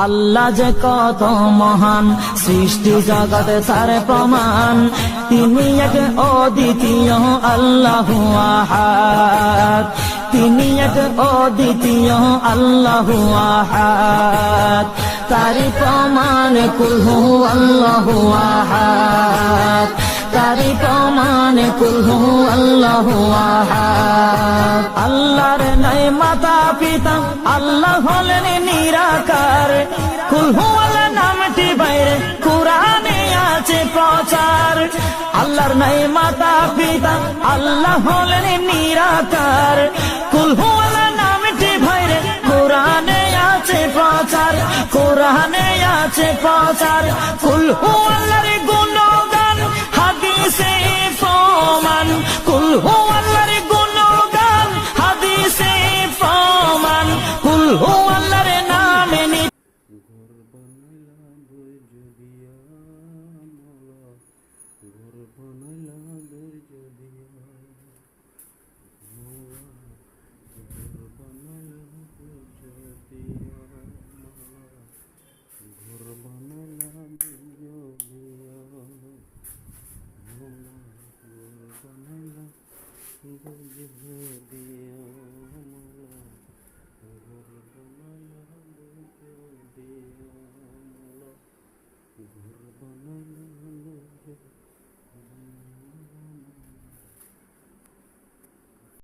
আল্লাহ যে কত মহান, সৃষ্টি জগতে তার প্রমাণ। তিনি এক অদ্বিতীয় আল্লাহু আহাদ, তিনি এক অদ্বিতীয় আল্লাহু আহাদ। তারি প্রমাণ কুল হু আল্লাহু আহাদ, তারি প্রমাণ কুল হু আল্লাহু আহাদ। আল্লাহর নাই মাতা পিতা, আল্লাহ হলেন নিরাকার। কুল হু আল্লাহ নামটি বাইরে কুরআনে আছে প্রচার। আল্লাহর নাই মাতা পিতা, আল্লাহ হলেন নিরাকার। কুল হু আল্লাহ নামটি বাইরে কুরআনে আছে প্রচার, কুরআনে আছে প্রচার। কুল হু আল্লাহর গুণগান হাদিসে প্রমাণ, কুল হু আল্লাহর গুণগান হাদিসে প্রমাণ। কুল হু আল্লাহর নামে ঘর বানাইলা ধৈর্য দিয়া মাওলা, ঘর বানাইলা ধৈর্য দিয়া মাওলা, ঘর বানাইলা ধৈর্য দিয়া মাওলা, ঘর বানাইলা ধৈর্য দিয়া মাওলা, ঘর বানাইলা ধৈর্য দিয়া।